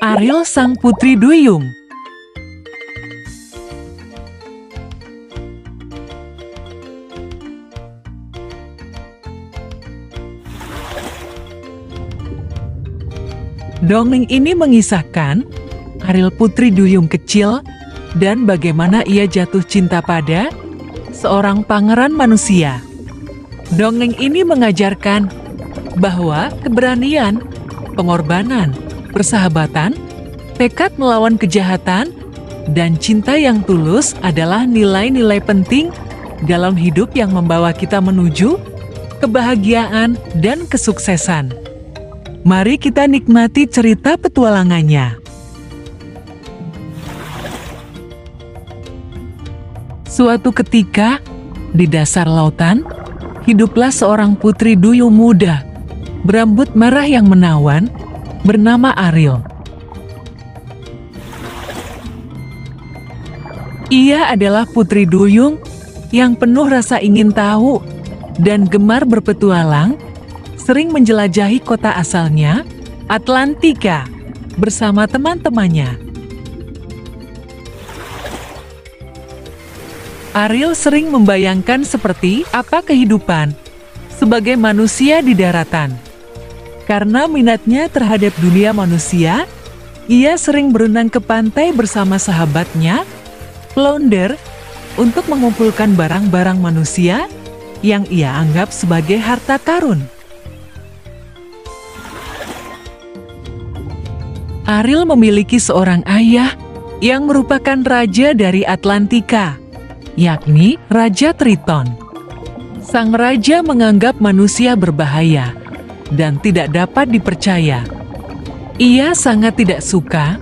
Ariel sang putri duyung. Dongeng ini mengisahkan Ariel putri duyung kecil dan bagaimana ia jatuh cinta pada seorang pangeran manusia. Dongeng ini mengajarkan bahwa keberanian, pengorbanan, persahabatan, tekad melawan kejahatan, dan cinta yang tulus adalah nilai-nilai penting dalam hidup yang membawa kita menuju kebahagiaan dan kesuksesan. Mari kita nikmati cerita petualangannya. Suatu ketika, di dasar lautan, hiduplah seorang putri duyung muda, berambut merah yang menawan, bernama Ariel. Ia adalah putri duyung yang penuh rasa ingin tahu dan gemar berpetualang, sering menjelajahi kota asalnya, Atlantika, bersama teman-temannya. Ariel sering membayangkan seperti apa kehidupan sebagai manusia di daratan. Karena minatnya terhadap dunia manusia, ia sering berenang ke pantai bersama sahabatnya, Flounder, untuk mengumpulkan barang-barang manusia yang ia anggap sebagai harta karun. Ariel memiliki seorang ayah yang merupakan raja dari Atlantika, yakni Raja Triton. Sang raja menganggap manusia berbahaya dan tidak dapat dipercaya. Ia sangat tidak suka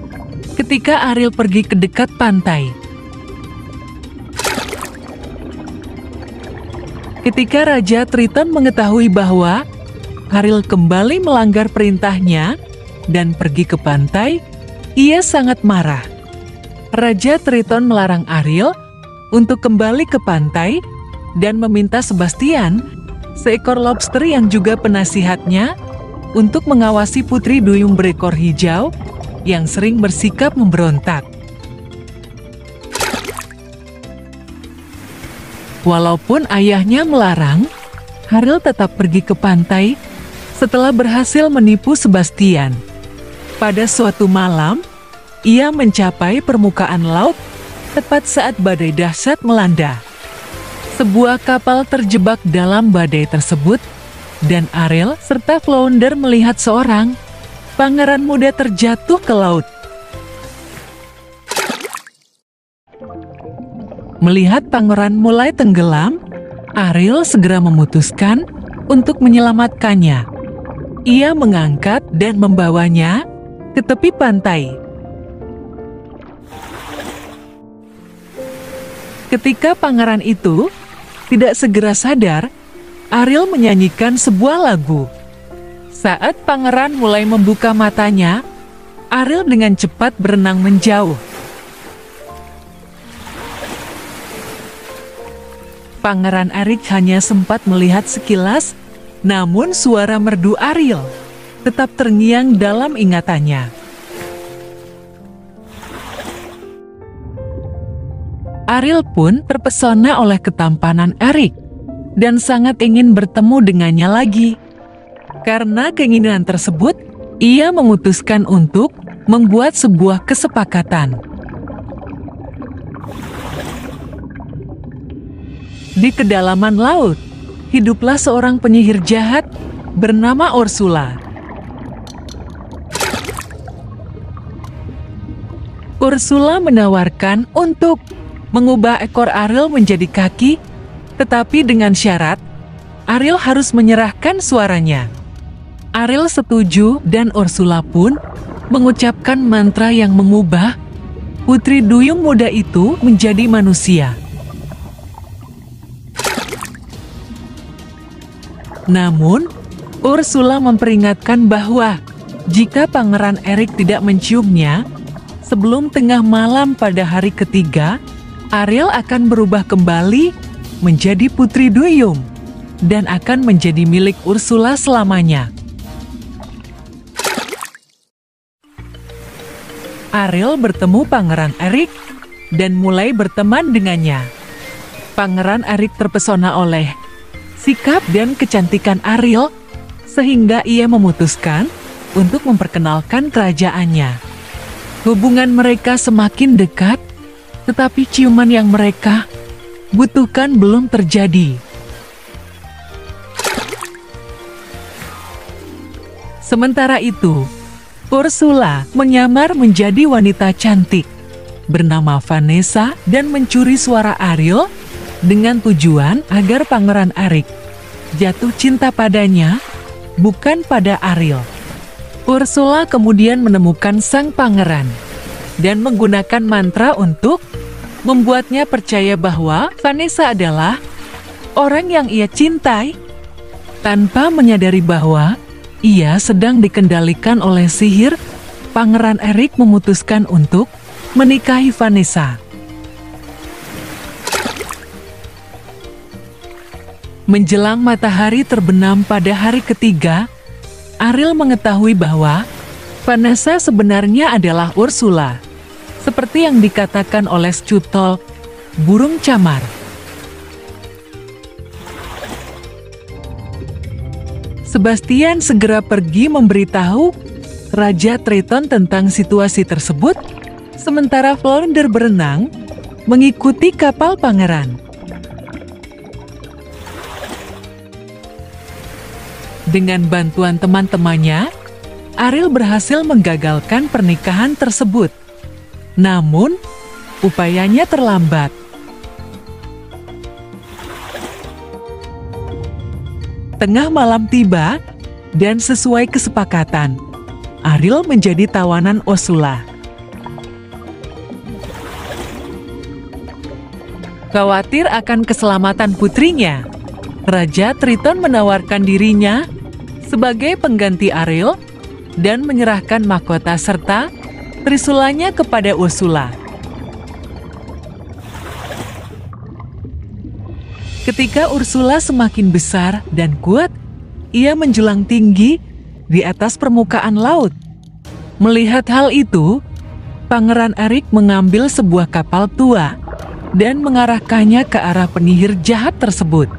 ketika Ariel pergi ke dekat pantai. Ketika Raja Triton mengetahui bahwa Ariel kembali melanggar perintahnya dan pergi ke pantai, ia sangat marah. Raja Triton melarang Ariel untuk kembali ke pantai dan meminta Sebastian, seekor lobster yang juga penasihatnya, untuk mengawasi putri duyung berekor hijau yang sering bersikap memberontak. Walaupun ayahnya melarang, Ariel tetap pergi ke pantai setelah berhasil menipu Sebastian. Pada suatu malam, ia mencapai permukaan laut tepat saat badai dahsyat melanda. Sebuah kapal terjebak dalam badai tersebut, dan Ariel serta Flounder melihat seorang pangeran muda terjatuh ke laut. Melihat pangeran mulai tenggelam, Ariel segera memutuskan untuk menyelamatkannya. Ia mengangkat dan membawanya ke tepi pantai. Ketika pangeran itu tidak segera sadar, Ariel menyanyikan sebuah lagu. Saat pangeran mulai membuka matanya, Ariel dengan cepat berenang menjauh. Pangeran Eric hanya sempat melihat sekilas, namun suara merdu Ariel tetap terngiang dalam ingatannya. Ariel pun terpesona oleh ketampanan Eric dan sangat ingin bertemu dengannya lagi. Karena keinginan tersebut, ia memutuskan untuk membuat sebuah kesepakatan. Di kedalaman laut, hiduplah seorang penyihir jahat bernama Ursula. Ursula menawarkan untuk mengubah ekor Ariel menjadi kaki, tetapi dengan syarat Ariel harus menyerahkan suaranya. Ariel setuju dan Ursula pun mengucapkan mantra yang mengubah putri duyung muda itu menjadi manusia. Namun, Ursula memperingatkan bahwa jika Pangeran Eric tidak menciumnya, sebelum tengah malam pada hari ketiga, Ariel akan berubah kembali menjadi putri duyung dan akan menjadi milik Ursula selamanya. Ariel bertemu Pangeran Erik dan mulai berteman dengannya. Pangeran Erik terpesona oleh sikap dan kecantikan Ariel, sehingga ia memutuskan untuk memperkenalkan kerajaannya. Hubungan mereka semakin dekat, tetapi ciuman yang mereka butuhkan belum terjadi. Sementara itu, Ursula menyamar menjadi wanita cantik bernama Vanessa dan mencuri suara Ariel dengan tujuan agar Pangeran Erik jatuh cinta padanya, bukan pada Ariel. Ursula kemudian menemukan sang pangeran dan menggunakan mantra untuk membuatnya percaya bahwa Vanessa adalah orang yang ia cintai, tanpa menyadari bahwa ia sedang dikendalikan oleh sihir. Pangeran Erik memutuskan untuk menikahi Vanessa. Menjelang matahari terbenam pada hari ketiga, Ariel mengetahui bahwa Vanessa sebenarnya adalah Ursula, seperti yang dikatakan oleh Skutol, burung camar. Sebastian segera pergi memberitahu Raja Triton tentang situasi tersebut, sementara Flounder berenang mengikuti kapal pangeran. Dengan bantuan teman-temannya, Ariel berhasil menggagalkan pernikahan tersebut. Namun, upayanya terlambat. Tengah malam tiba, dan sesuai kesepakatan, Ariel menjadi tawanan Ursula. Khawatir akan keselamatan putrinya, Raja Triton menawarkan dirinya sebagai pengganti Ariel dan menyerahkan mahkota serta trisulanya kepada Ursula. Ketika Ursula semakin besar dan kuat, ia menjulang tinggi di atas permukaan laut. Melihat hal itu, Pangeran Erik mengambil sebuah kapal tua dan mengarahkannya ke arah penyihir jahat tersebut.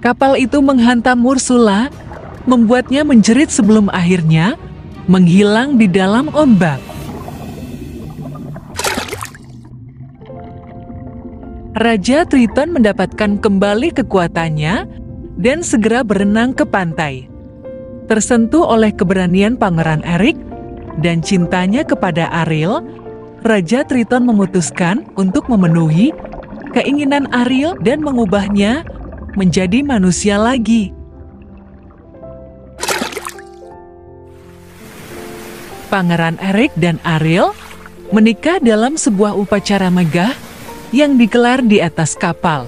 Kapal itu menghantam Ursula, membuatnya menjerit sebelum akhirnya menghilang di dalam ombak. Raja Triton mendapatkan kembali kekuatannya dan segera berenang ke pantai. Tersentuh oleh keberanian Pangeran Erik dan cintanya kepada Ariel, Raja Triton memutuskan untuk memenuhi keinginan Ariel dan mengubahnya menjadi manusia lagi. Pangeran Erik dan Ariel menikah dalam sebuah upacara megah yang digelar di atas kapal.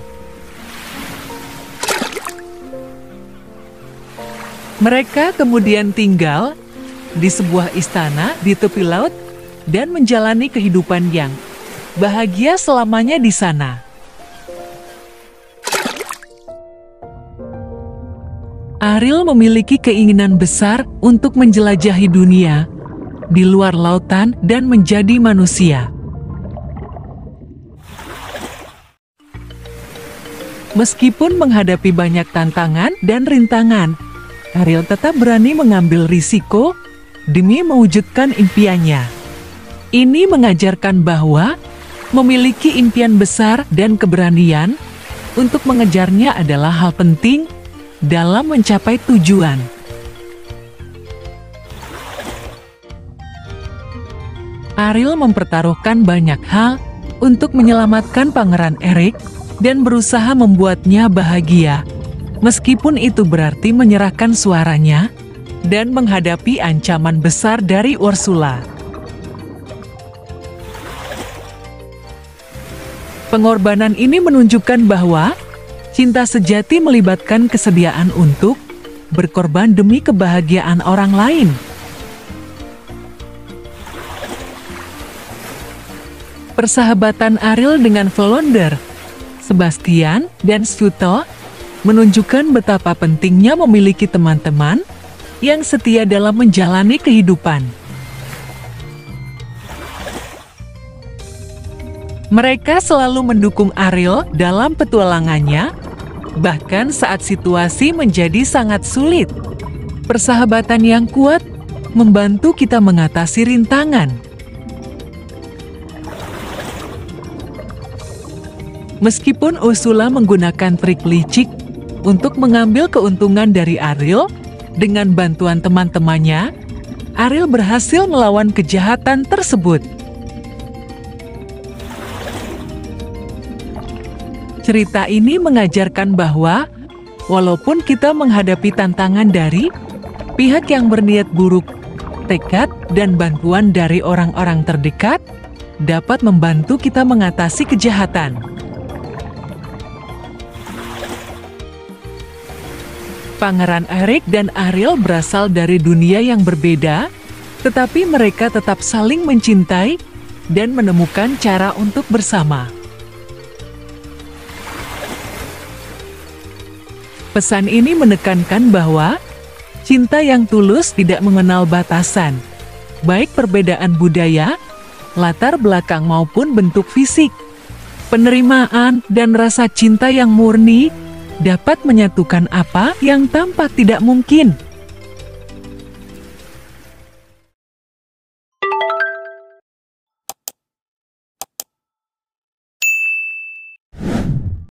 Mereka kemudian tinggal di sebuah istana di tepi laut dan menjalani kehidupan yang bahagia selamanya di sana. Ariel memiliki keinginan besar untuk menjelajahi dunia di luar lautan dan menjadi manusia. Meskipun menghadapi banyak tantangan dan rintangan, Ariel tetap berani mengambil risiko demi mewujudkan impiannya. Ini mengajarkan bahwa memiliki impian besar dan keberanian untuk mengejarnya adalah hal penting dalam mencapai tujuan. Ariel mempertaruhkan banyak hal untuk menyelamatkan Pangeran Erik dan berusaha membuatnya bahagia, meskipun itu berarti menyerahkan suaranya dan menghadapi ancaman besar dari Ursula. Pengorbanan ini menunjukkan bahwa cinta sejati melibatkan kesediaan untuk berkorban demi kebahagiaan orang lain. Persahabatan Ariel dengan Flounder, Sebastian, dan Skutol menunjukkan betapa pentingnya memiliki teman-teman yang setia dalam menjalani kehidupan. Mereka selalu mendukung Ariel dalam petualangannya, bahkan saat situasi menjadi sangat sulit. Persahabatan yang kuat membantu kita mengatasi rintangan. Meskipun Ursula menggunakan trik licik untuk mengambil keuntungan dari Ariel, dengan bantuan teman-temannya, Ariel berhasil melawan kejahatan tersebut. Cerita ini mengajarkan bahwa, walaupun kita menghadapi tantangan dari pihak yang berniat buruk, tekad dan bantuan dari orang-orang terdekat dapat membantu kita mengatasi kejahatan. Pangeran Eric dan Ariel berasal dari dunia yang berbeda, tetapi mereka tetap saling mencintai dan menemukan cara untuk bersama. Pesan ini menekankan bahwa cinta yang tulus tidak mengenal batasan, baik perbedaan budaya, latar belakang maupun bentuk fisik. Penerimaan dan rasa cinta yang murni dapat menyatukan apa yang tampak tidak mungkin.